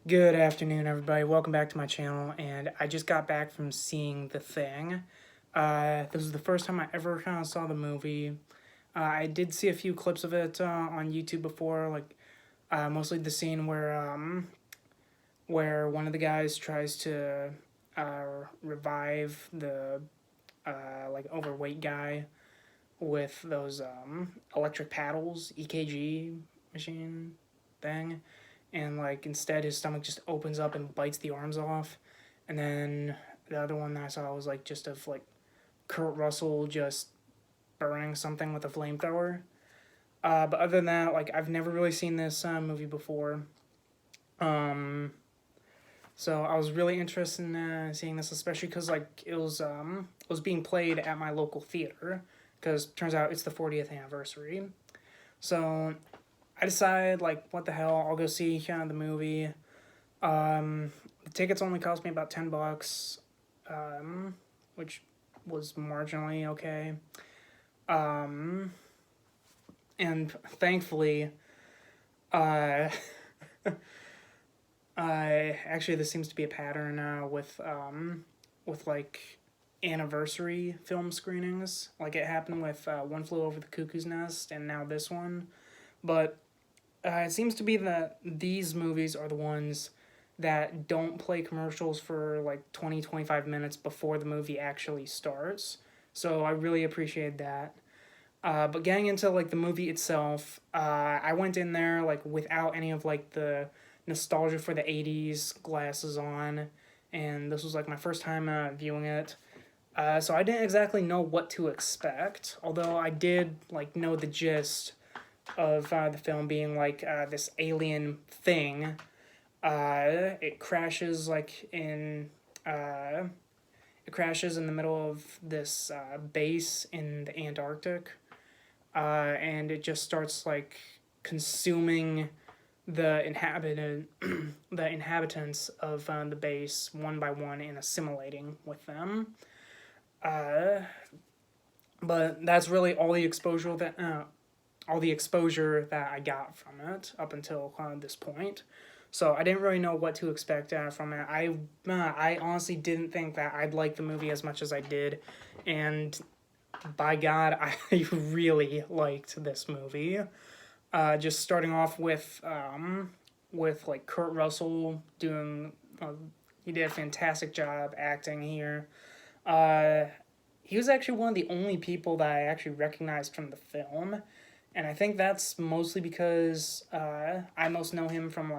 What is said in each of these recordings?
Good afternoon, everybody. Welcome back to my channel, and I just got back from seeing The Thing. This was the first time I ever kind of saw the movie. I did see a few clips of it on YouTube before, mostly the scene where one of the guys tries to revive the overweight guy with those electric paddles, EKG machine thing, and instead his stomach just opens up and bites the arms off. And then the other one that I saw was just of Kurt Russell just burning something with a flamethrower. But other than that, I've never really seen this movie before. So I was really interested in seeing this, especially because it was being played at my local theater, because turns out it's the 40th anniversary. So I decided, what the hell, I'll go see the movie. The tickets only cost me about $10, which was marginally okay. And thankfully, uh, actually this seems to be a pattern with anniversary film screenings. Like it happened with One Flew Over the Cuckoo's Nest, and now this one. But it seems to be that these movies are the ones that don't play commercials for 20-25 minutes before the movie actually starts. So I really appreciate that. But getting into the movie itself, I went in there without any of the nostalgia for the 80s glasses on, and this was my first time viewing it. So I didn't exactly know what to expect, although I did know the gist of the film being this alien thing. It crashes it crashes in the middle of this base in the Antarctic, and it just starts consuming the inhabitants of the base one by one and assimilating with them. But that's really all the exposure that I got from it up until this point. So I didn't really know what to expect from it. I honestly didn't think that I'd like the movie as much as I did, and by God, I really liked this movie. Just starting off with Kurt Russell doing, he did a fantastic job acting here. He was actually one of the only people that I actually recognized from the film, and I think that's mostly because I most know him from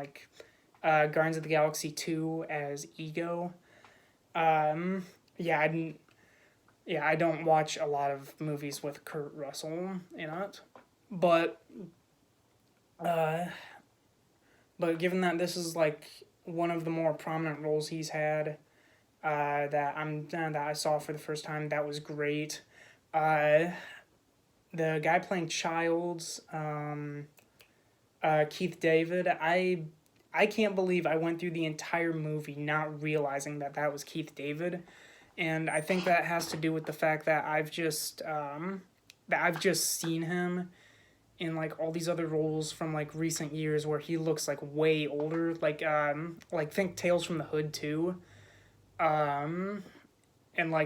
Guardians of the Galaxy 2 as Ego. Yeah, I don't watch a lot of movies with Kurt Russell in it, but but given that this is one of the more prominent roles he's had, that I saw for the first time, that was great. The guy playing Childs, Keith David, I can't believe I went through the entire movie not realizing that was Keith David, and I think that has to do with the fact that I've just seen him in all these other roles from recent years where he looks way older, think Tales from the Hood too, and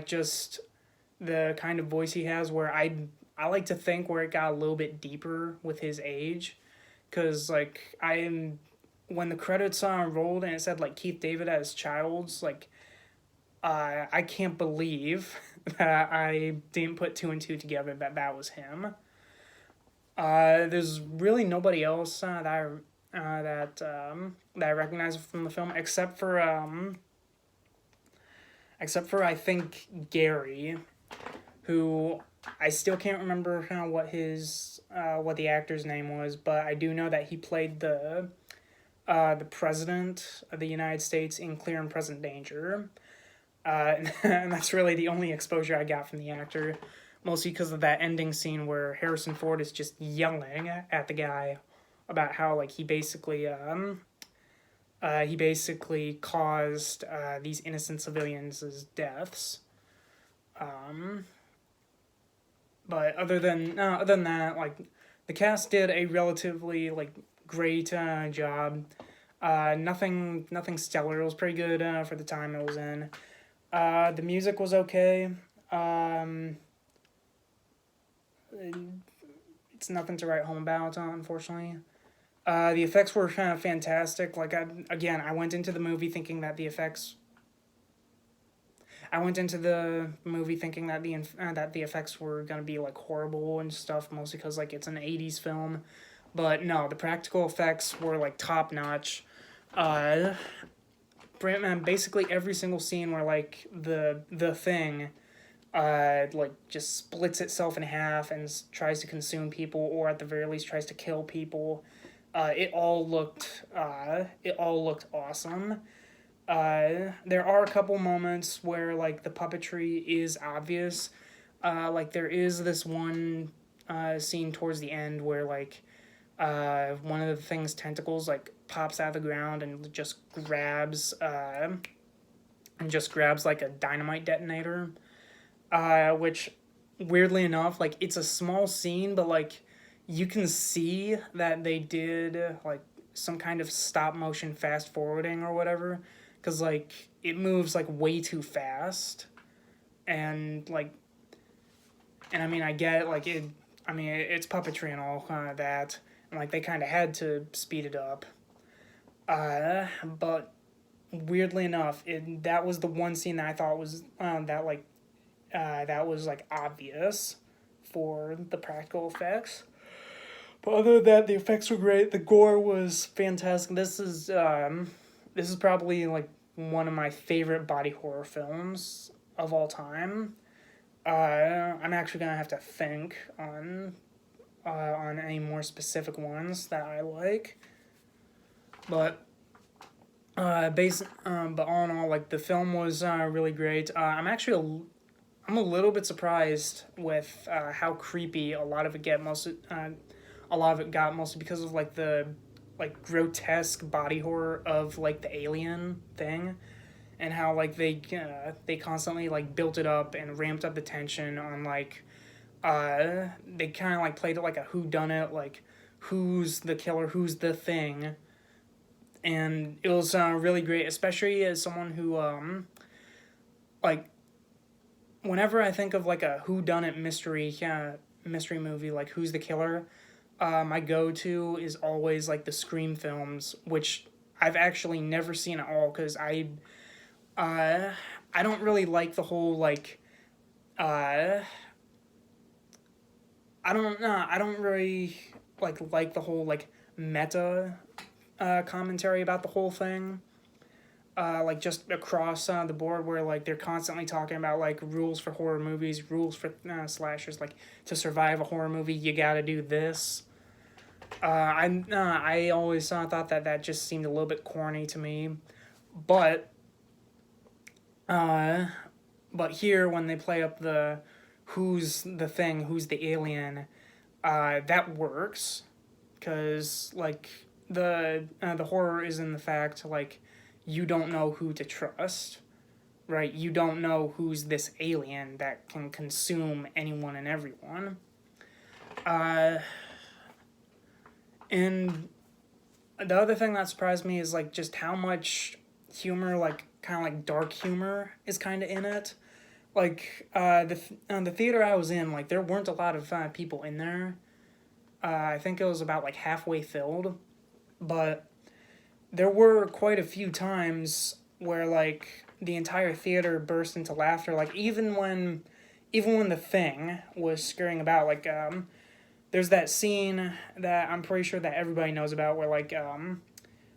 just the kind of voice he has, where I like to think where it got a little bit deeper with his age, because when the credits rolled and it said Keith David as Childs, I can't believe that I didn't put two and two together that was him. There's really nobody else that I recognize from the film except for I think Gary, who I still can't remember what the actor's name was, but I do know that he played the president of the United States in Clear and Present Danger, and that's really the only exposure I got from the actor, mostly because of that ending scene where Harrison Ford is just yelling at the guy about how he basically caused these innocent civilians' deaths. But other than that, the cast did a relatively great job. Nothing stellar. It was pretty good for the time it was in. The music was okay. Um, it's nothing to write home about, unfortunately. The effects were kind of fantastic. Like I went into the movie thinking that the effects. I went into the movie thinking that the effects were gonna be like horrible and stuff, mostly because like it's an '80s film, but no, the practical effects were like top notch. Uh, Basically every single scene where like the thing like just splits itself in half and tries to consume people, or at the very least tries to kill people. It all looked awesome. There are a couple moments where like the puppetry is obvious. Like there is this one scene towards the end where like one of the thing's tentacles like pops out of the ground and just grabs like a dynamite detonator, which weirdly enough, like it's a small scene, but like you can see that they did like some kind of stop motion fast forwarding or whatever, because like it moves like way too fast, and like, and I mean I get it, like it, I mean it's puppetry and all that, and like they kind of had to speed it up, but weirdly enough, that was the one scene that I thought was that was like obvious for the practical effects. But other than that, the effects were great. The gore was fantastic. This is probably like one of my favorite body horror films of all time. I'm actually gonna have to think on any more specific ones that I like. But but all in all, like the film was really great. I'm a little bit surprised with how creepy a lot of it a lot of it got, mostly because of like the like grotesque body horror of like the alien thing, and how like they constantly like built it up and ramped up the tension on like they kind of like played it like a whodunit, like who's the killer, who's the thing, and it was really great, especially as someone who like whenever I think of like a whodunit mystery movie, like who's the killer, my go-to is always like the Scream films, which I've actually never seen at all because I don't really like the whole like I don't really like the whole like meta commentary about the whole thing. Like just across the board, where like they're constantly talking about like rules for horror movies, rules for slashers. Like to survive a horror movie, you gotta do this. I always thought that just seemed a little bit corny to me, but uh, but here when they play up the who's the thing, who's the alien, that works, because like the horror is in the fact like you don't know who to trust, right? You don't know who's this alien that can consume anyone and everyone. Uh, and the other thing that surprised me is like just how much humor, like kind of like dark humor, is kind of in it. Like the theater I was in, like there weren't a lot of people in there. I think it was about like halfway filled, but there were quite a few times where like the entire theater burst into laughter. Like even when the thing was scurrying about, like there's that scene that I'm pretty sure that everybody knows about where like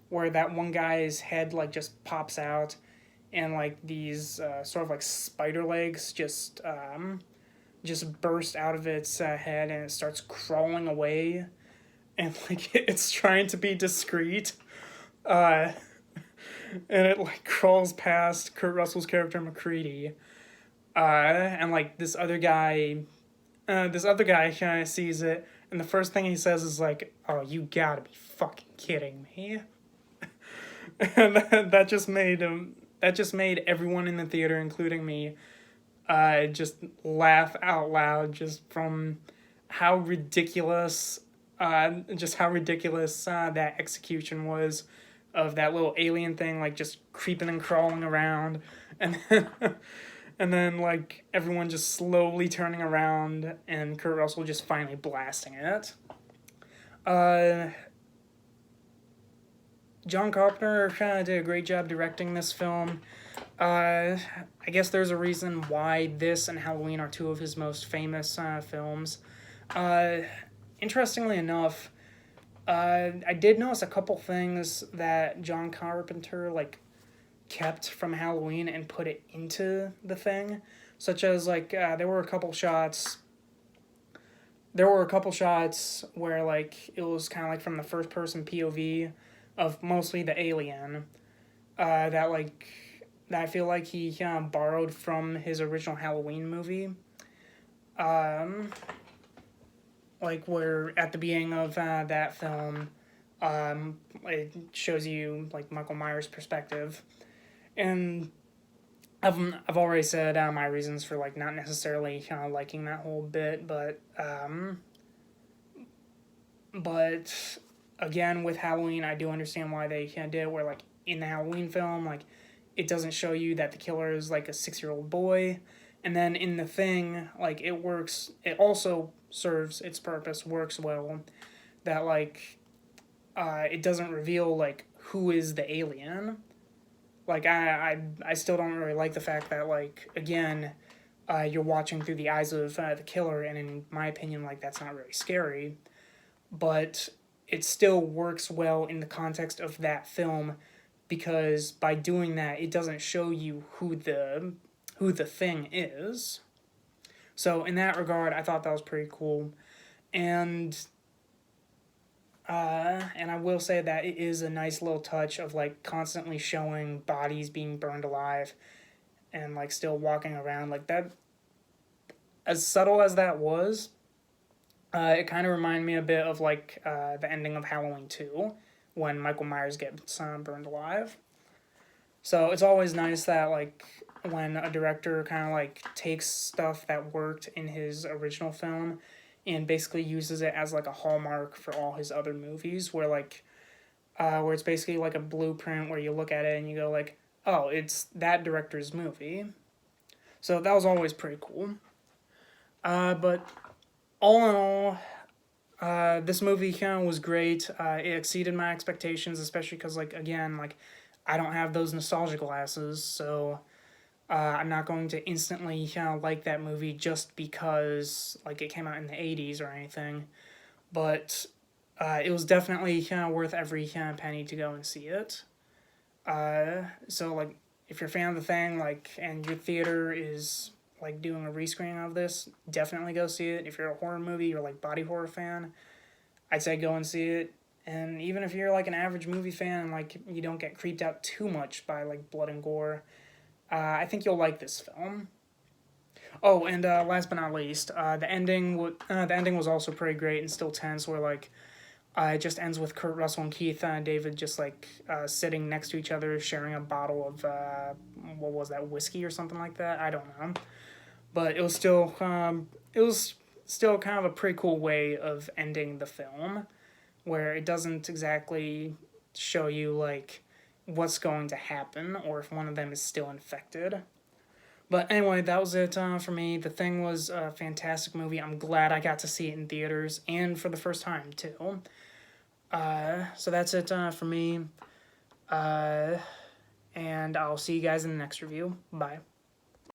where that one guy's head like just pops out, and like these sort of like spider legs just burst out of its head, and it starts crawling away, and like it's trying to be discreet, uh, and it like crawls past Kurt Russell's character McCready, and like this other guy kind of sees it, and the first thing he says is like, "Oh, you gotta be fucking kidding me," and that just made everyone in the theater, including me, just laugh out loud just from how ridiculous, that execution was of that little alien thing, like, just creeping and crawling around, and then, and then, like, everyone just slowly turning around, and Kurt Russell just finally blasting it. John Carpenter kind of did a great job directing this film. I guess there's a reason why this and Halloween are two of his most famous films. Interestingly enough, I did notice a couple things that John Carpenter, like, kept from Halloween and put it into the thing, such as, like, there were a couple shots where, like, it was kind of like from the first person POV of mostly the alien, that I feel like he borrowed from his original Halloween movie. Like, where at the beginning of that film, it shows you, like, Michael Myers' perspective. And I've already said my reasons for, like, not necessarily liking that whole bit, but again, with Halloween, I do understand why they did it, where, like, in the Halloween film, like, it doesn't show you that the killer is, like, a 6-year-old boy. And then in The Thing, like, it works, it also serves its purpose, works well, that, like, it doesn't reveal, like, who is the alien. Like, I still don't really like the fact that, like, again, you're watching through the eyes of the killer, and in my opinion, like, that's not really scary. But it still works well in the context of that film, because by doing that, it doesn't show you who the thing is. So in that regard, I thought that was pretty cool. And I will say that it is a nice little touch of, like, constantly showing bodies being burned alive and, like, still walking around. Like, that, as subtle as that was, it kind of reminded me a bit of, like, the ending of Halloween 2, when Michael Myers gets burned alive. So it's always nice that, like, when a director kind of, like, takes stuff that worked in his original film and basically uses it as, like, a hallmark for all his other movies, where, like, where it's basically like a blueprint where you look at it and you go, like, oh, it's that director's movie. So that was always pretty cool. But all in all, this movie kind of was great. It exceeded my expectations, especially because, like, again, like, I don't have those nostalgia glasses, so I'm not going to instantly like that movie just because, like, it came out in the 80s or anything. But it was definitely worth every penny to go and see it. So, like, if you're a fan of The Thing, like, and your theater is, like, doing a rescreening of this, definitely go see it. If you're a horror movie, you're, like, body horror fan, I'd say go and see it. And even if you're, like, an average movie fan and, like, you don't get creeped out too much by, like, blood and gore, I think you'll like this film. Oh, and last but not least, the ending was also pretty great and still tense, where, like, it just ends with Kurt Russell and Keith David just, like, sitting next to each other, sharing a bottle of, what was that, whiskey or something like that? I don't know. But it was still kind of a pretty cool way of ending the film, where it doesn't exactly show you, like, what's going to happen or if one of them is still infected. But anyway, that was it for me. The Thing was a fantastic movie. I'm glad I got to see it in theaters, and for the first time, too. So that's it for me. And I'll see you guys in the next review. Bye.